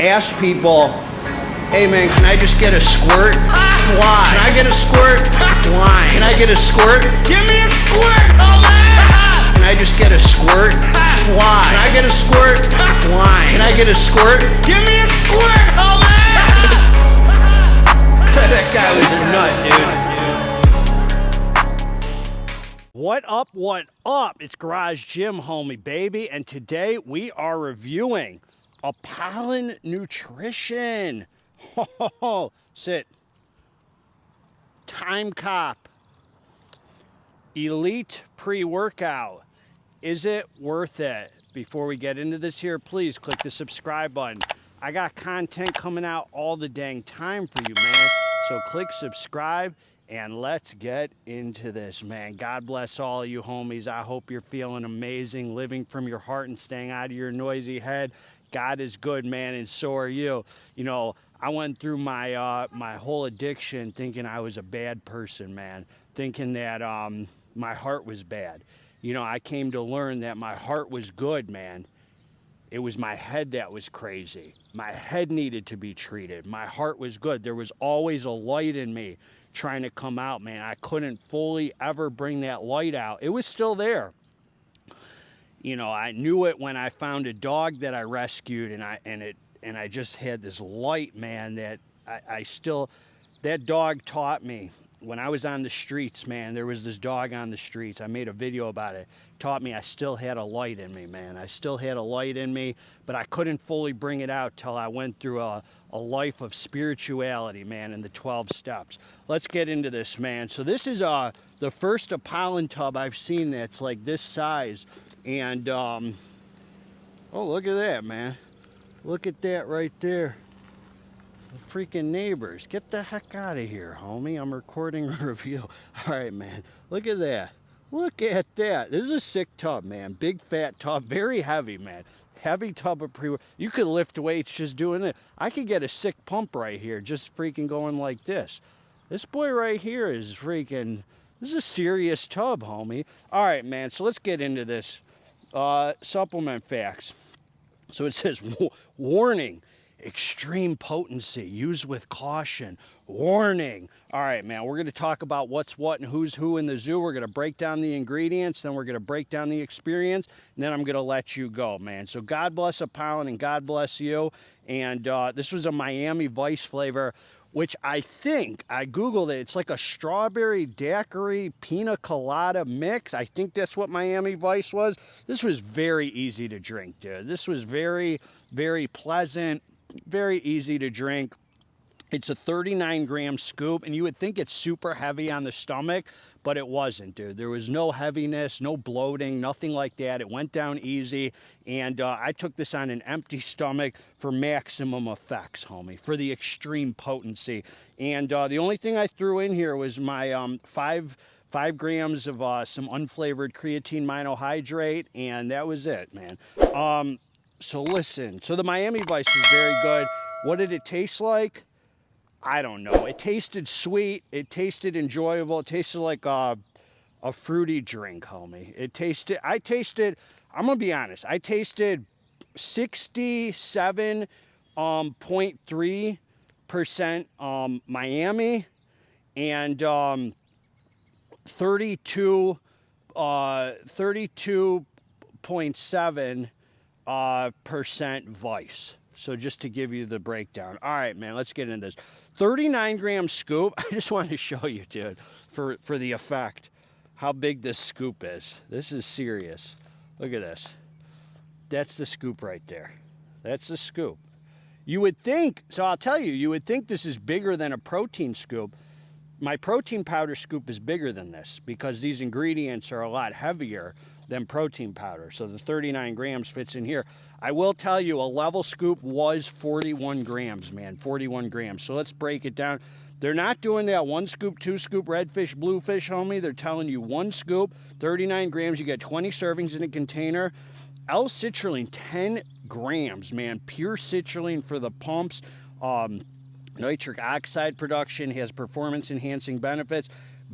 asked people, hey man, can I just get a squirt? Why? Can I get a squirt? Why? Can I get a squirt? Give me a squirt! Can I just get a squirt? Why? Can I get a squirt? Why? Can I get a squirt? Give me a squirt! That guy was a nut, dude. What up, what up? It's Garage Gym Homie, baby, and today we are reviewing Apollon Nutrition. Ho, ho, ho. Sit. TimeCop. Elite pre-workout. Is it worth it? Before we get into this here, please click the subscribe button. I got content coming out all the dang time for you, man. So click subscribe and let's get into this, man. God bless all of you homies. I hope you're feeling amazing, living from your heart and staying out of your noisy head. God is good, man, and so are you. You know, I went through my my whole addiction thinking I was a bad person, man. Thinking that my heart was bad. You know, I came to learn that my heart was good, man. It was my head that was crazy. My head needed to be treated. My heart was good. There was always a light in me trying to come out, man. I couldn't fully ever bring that light out. It was still there. You know, I knew it when I found a dog that I rescued, and I just had this light, man, that that dog taught me. When I was on the streets, man, there was this dog on the streets. I made a video about it. Taught me I still had a light in me, man. I still had a light in me, but I couldn't fully bring it out till I went through a life of spirituality, man, and the 12 steps. Let's get into this, man. So this is the first Apollon tub I've seen that's like this size. And, oh, look at that, man. Look at that right there. Freaking neighbors, get the heck out of here, homie. I'm recording a review. All right, man, look at that. Look at that. This is a sick tub, man. Big fat tub, very heavy, man. Heavy tub of pre. You could lift weights just doing it. I could get a sick pump right here, just freaking going like this. This boy right here is freaking. This is a serious tub, homie. All right, man. So let's get into this. Supplement facts. So it says warning. Extreme potency, use with caution, warning. All right, man, we're going to talk about what's what and who's who in the zoo. We're going to break down the ingredients, then we're going to break down the experience, and then I'm going to let you go, man. So God bless Apollon and God bless you. And this was a Miami Vice flavor, which I think, I Googled it, it's like a strawberry daiquiri pina colada mix. I think that's what Miami Vice was. This was very easy to drink, dude. This was very, very pleasant. Very easy to drink. It's a 39-gram scoop, and you would think it's super heavy on the stomach, but it wasn't, dude. There was no heaviness, no bloating, nothing like that. It went down easy, and I took this on an empty stomach for maximum effects, homie, for the extreme potency. And the only thing I threw in here was my 5 grams of some unflavored creatine monohydrate, and that was it, man. So listen, so the Miami Vice was very good. What did it taste like? I don't know. It tasted sweet. It tasted enjoyable. It tasted like a fruity drink, homie. I'm going to be honest, I tasted 67.3% Miami and 32.7% Vice. So just to give you the breakdown. All right, man, let's get into this. 39-gram scoop. I just wanted to show you, dude, for the effect, how big this scoop is. This is serious. Look at this. That's the scoop right there. That's the scoop. You would think, so I'll tell you, you would think this is bigger than a protein scoop. My protein powder scoop is bigger than this because these ingredients are a lot heavier than protein powder. So the 39 grams fits in here. I will tell you, a level scoop was 41 grams, man, 41 grams. So let's break it down. They're not doing that 1 scoop, 2 scoop, redfish, bluefish, homie. They're telling you 1 scoop, 39 grams. You get 20 servings in a container. L-citrulline, 10 grams, man. Pure citrulline for the pumps. Nitric oxide production has performance-enhancing benefits.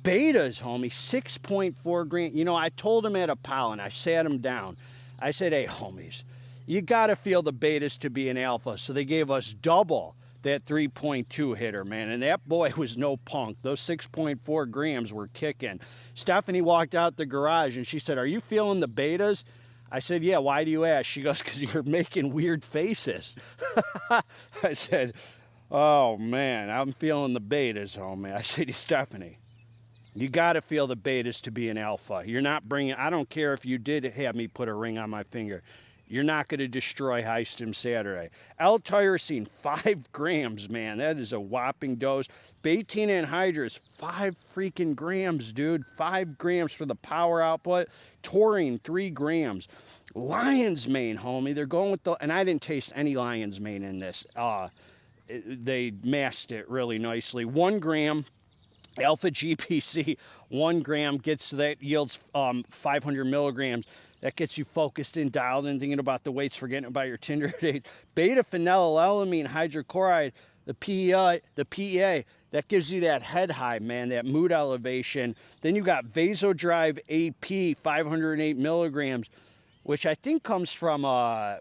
Betas, homie, 6.4 grams. You know, I told him at Apollon, I sat him down. I said, hey, homies, You got to feel the betas to be an alpha. So they gave us double that 3.2 hitter, man. And that boy was no punk. Those 6.4 grams were kicking. Stephanie walked out the garage and she said, "Are you feeling the betas?" I said, "Yeah, why do you ask?" She goes, "Because you're making weird faces." I said, "Oh, man, I'm feeling the betas, homie." I said to Stephanie, you got to feel the betas to be an alpha. You're not bringing, I don't care if you did have me put a ring on my finger. You're not going to destroy High Stim Saturday. L-tyrosine, 5 grams, man. That is a whopping dose. Betaine anhydrous, 5 freaking grams, dude. 5 grams for the power output. Taurine, 3 grams. Lion's mane, homie. They're going with the, and I didn't taste any lion's mane in this. They masked it really nicely. 1 gram. Alpha GPC, 1 gram gets that, yields 500 milligrams. That gets you focused in, dialed in, thinking about the weights, forgetting about your Tinder date. Beta phenylalanine hydrochloride, the PEA, that gives you that head high, man, that mood elevation. Then you got Vasodrive AP, 508 milligrams, which I think comes from a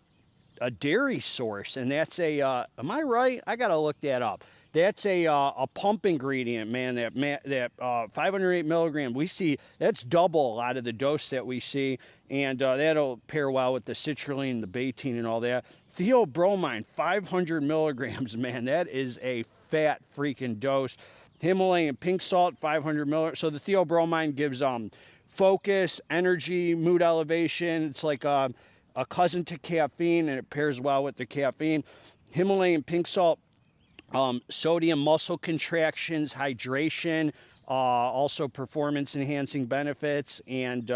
dairy source, and that's a, am I right? I gotta look that up. That's a pump ingredient, man, that 508 milligram. We see, that's double a lot of the dose that we see, and that'll pair well with the citrulline, the betaine, and all that. Theobromine, 500 milligrams, man, that is a fat freaking dose. Himalayan pink salt, 500 milligrams. So the theobromine gives focus, energy, mood elevation. It's like a cousin to caffeine, and it pairs well with the caffeine. Himalayan pink salt, sodium muscle contractions, hydration, also performance enhancing benefits, and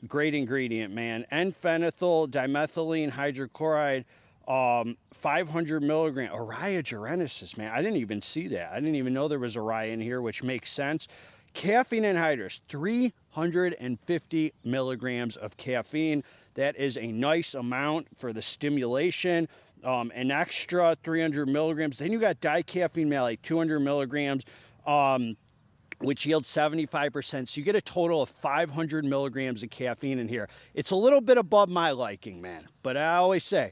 great ingredient, man. N-phenyl dimethylene hydrochloride, 500 milligram. Oreogenesis, man. I didn't even see that. I didn't even know there was Oreo in here, which makes sense. Caffeine anhydrous, 350 milligrams of caffeine. That is a nice amount for the stimulation. An extra 300 milligrams. Then you got dicaffeine malate, 200 milligrams, which yields 75%. So you get a total of 500 milligrams of caffeine in here. It's a little bit above my liking, man. But I always say,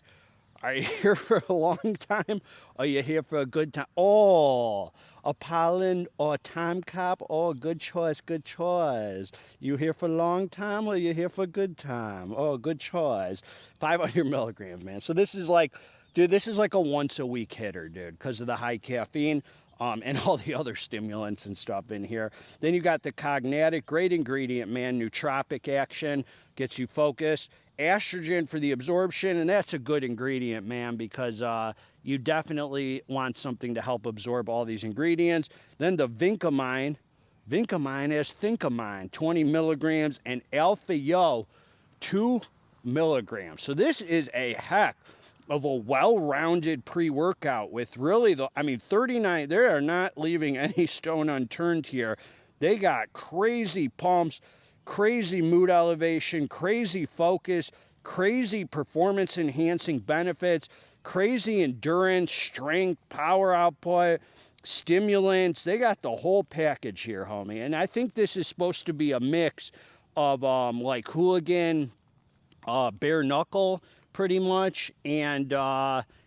are you here for a long time? Or are you here for a good time? Oh, Apollon or TimeCop. Oh, good choice, good choice. You here for a long time or you here for a good time? Oh, good choice. 500 milligrams, man. So this is like, dude, this is like a once a week hitter, dude, because of the high caffeine and all the other stimulants and stuff in here. Then you got the Cognatic, great ingredient, man. Nootropic action, gets you focused. Estrogen for the absorption, and that's a good ingredient, man, because you definitely want something to help absorb all these ingredients. Then the Vincamine has Thincamine, 20 milligrams, and Alpha Yo, 2 milligrams. So this is a heck of a well-rounded pre-workout with really, 39, they are not leaving any stone unturned here. They got crazy pumps, crazy mood elevation, crazy focus, crazy performance enhancing benefits, crazy endurance, strength, power output, stimulants. They got the whole package here, homie. And I think this is supposed to be a mix of like Hooligan, bare knuckle, pretty much. And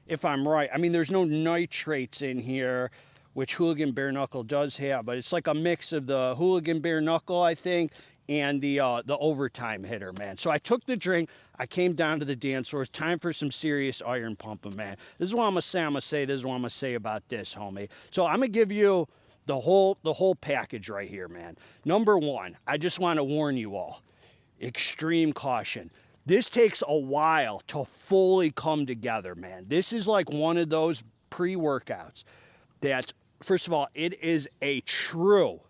if I'm right, there's no nitrates in here, which Hooligan bare knuckle does have, but it's like a mix of the Hooligan bare knuckle, I think, and the overtime hitter, man. So I took the drink, I came down to the dance floor. It's time for some serious iron pumping, man. This is what I'm gonna say, this is what I'm gonna say about this, homie. So I'm gonna give you the whole package right here, man. Number one, I just want to warn you all, extreme caution. This takes a while to fully come together, man. This is like one of those pre-workouts that, first of all, it is a true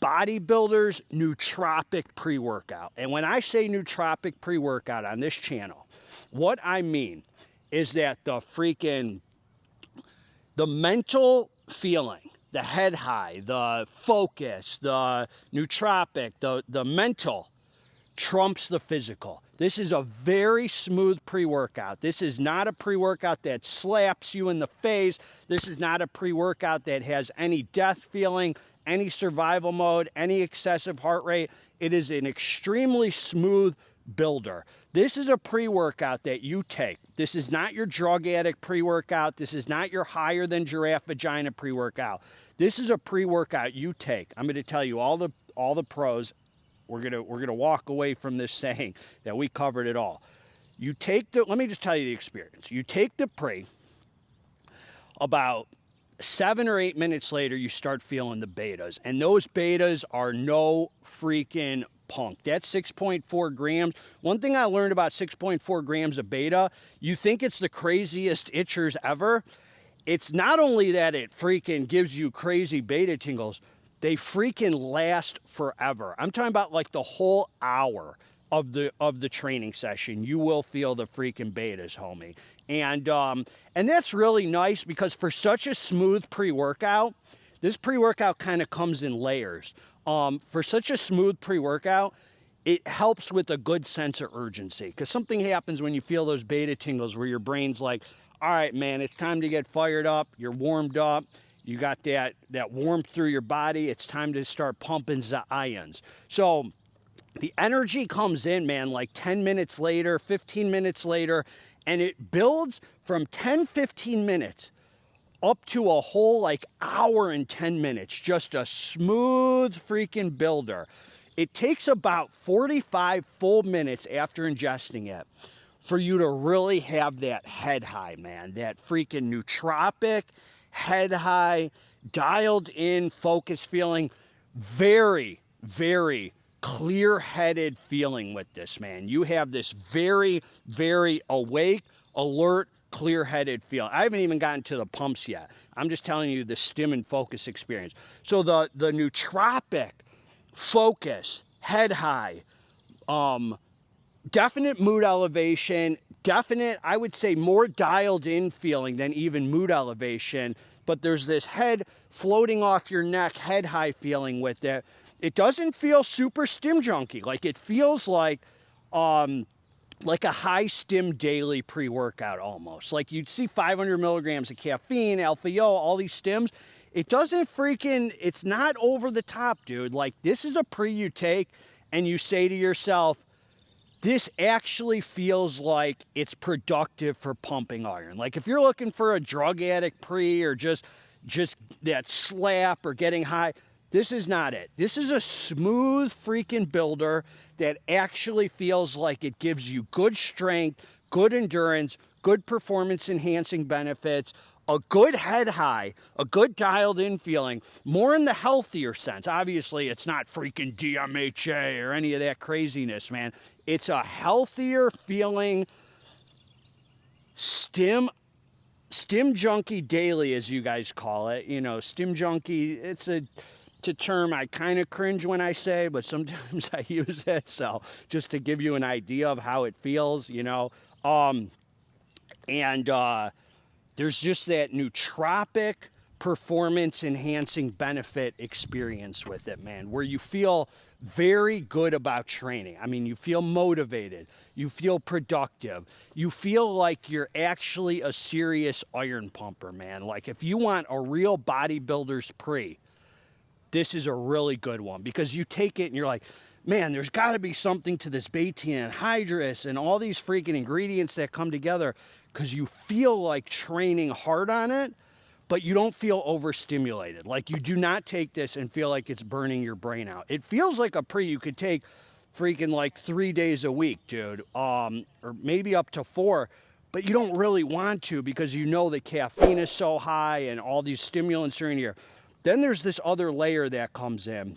bodybuilder's nootropic pre-workout. And when I say nootropic pre-workout on this channel, what I mean is that the mental feeling, the head high, the focus, the nootropic, the mental trumps the physical. This is a very smooth pre-workout. This is not a pre-workout that slaps you in the face. This is not a pre-workout that has any death feeling, any survival mode, any excessive heart rate. It is an extremely smooth builder. This is a pre-workout that you take. This is not your drug addict pre-workout. This is not your higher than giraffe vagina pre-workout. This is a pre-workout you take. I'm going to tell you all the pros. We're gonna walk away from this saying that we covered it all. You take the, let me just tell you the experience. You take the pre, about 7 or 8 minutes later, you start feeling the betas. And those betas are no freaking punk. That's 6.4 grams. One thing I learned about 6.4 grams of beta, you think it's the craziest itchers ever. It's not only that it freaking gives you crazy beta tingles, they freaking last forever. I'm talking about like the whole hour of the training session. You will feel the freaking betas, homie. And that's really nice because for such a smooth pre-workout, this pre-workout kind of comes in layers. For such a smooth pre-workout, it helps with a good sense of urgency because something happens when you feel those beta tingles where your brain's like, all right, man, it's time to get fired up. You're warmed up. You got that warmth through your body. It's time to start pumping the ions. So the energy comes in, man, like 10 minutes later, 15 minutes later, and it builds from 10, 15 minutes up to a whole like hour and 10 minutes. Just a smooth freaking builder. It takes about 45 full minutes after ingesting it for you to really have that head high, man. That freaking nootropic head high, dialed in, focused feeling. Very, very clear-headed feeling with this, man. You have this very, very awake, alert, clear-headed feel. I haven't even gotten to the pumps yet. I'm just telling you the stim and focus experience. So the nootropic focus, head high, definite mood elevation, definite, I would say more dialed in feeling than even mood elevation, but there's this head floating off your neck, head high feeling with it. It doesn't feel super stim junky. Like it feels like a high stim daily pre-workout almost. Like you'd see 500 milligrams of caffeine, alpha-yo, all these stims. It doesn't freaking, it's not over the top, dude. Like this is a pre you take and you say to yourself, this actually feels like it's productive for pumping iron. Like if you're looking for a drug addict pre or just that slap or getting high, this is not it. This is a smooth freaking builder that actually feels like it gives you good strength, good endurance, good performance enhancing benefits, a good head high, a good dialed in feeling, more in the healthier sense. Obviously, it's not freaking DMHA or any of that craziness, man. It's a healthier feeling stim junkie daily, as you guys call it. You know, stim junkie, it's a term I kind of cringe when I say, but sometimes I use it. So just to give you an idea of how it feels, you know. There's just that nootropic performance enhancing benefit experience with it, man, where you feel very good about training. I mean, you feel motivated, you feel productive, you feel like you're actually a serious iron pumper, man. Like if you want a real bodybuilder's pre, this is a really good one because you take it and you're like, man, there's got to be something to this betaine anhydrous and all these freaking ingredients that come together because you feel like training hard on it, but you don't feel overstimulated. Like you do not take this and feel like it's burning your brain out. It feels like a pre you could take freaking like 3 days a week, dude, or maybe up to 4, but you don't really want to because you know the caffeine is so high and all these stimulants are in here. Then there's this other layer that comes in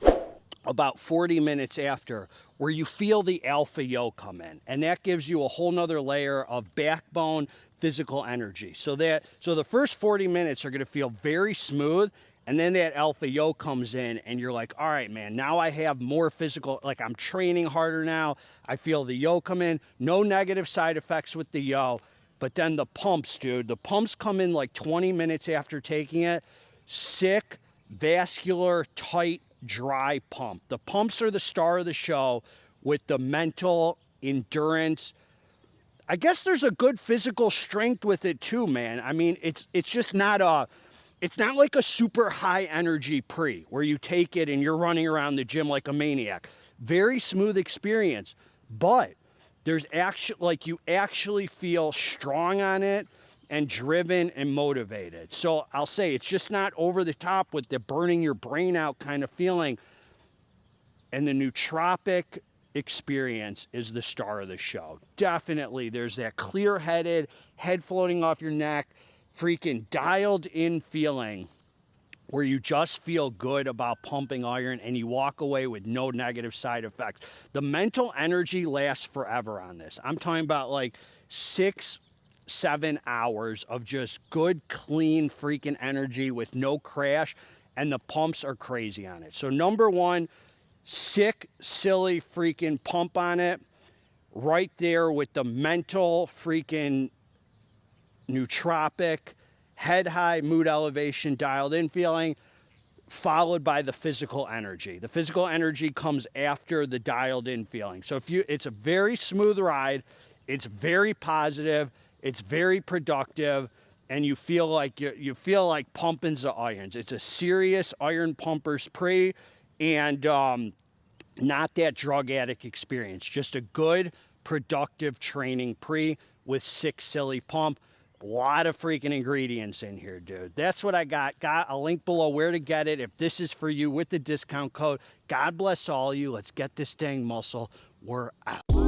about 40 minutes after where you feel the alpha-yo come in, and that gives you a whole nother layer of backbone physical energy. So the first 40 minutes are going to feel very smooth, and then that alpha-yo comes in and you're like, all right, man, now I have more physical, like I'm training harder now. I feel the yo come in, no negative side effects with the yo. But then the pumps, dude, the pumps come in like 20 minutes after taking it. Sick, vascular, tight, dry pump. The pumps are the star of the show with the mental endurance. I guess there's a good physical strength with it too, man. I mean, it's just not it's not like a super high energy pre where you take it and you're running around the gym like a maniac. Very smooth experience, but there's actually, like, you actually feel strong on it and driven and motivated. So I'll say it's just not over the top with the burning your brain out kind of feeling. And the nootropic experience is the star of the show. Definitely, there's that clear-headed, head floating off your neck, freaking dialed in feeling where you just feel good about pumping iron and you walk away with no negative side effects. The mental energy lasts forever on this. I'm talking about like 6-7 hours of just good, clean freaking energy with no crash, and the pumps are crazy on it. So number one, sick, silly freaking pump on it, right there with the mental freaking nootropic, head high, mood elevation, dialed in feeling, followed by the physical energy. The physical energy comes after the dialed in feeling. So it's a very smooth ride, it's very positive, it's very productive, and you feel like pumping the irons. It's a serious iron pumpers pre, and not that drug addict experience. Just a good, productive training pre with sick, silly pump. A lot of freaking ingredients in here, dude. That's what I got. Got a link below where to get it if this is for you with the discount code. God bless all of you. Let's get this dang muscle. We're out.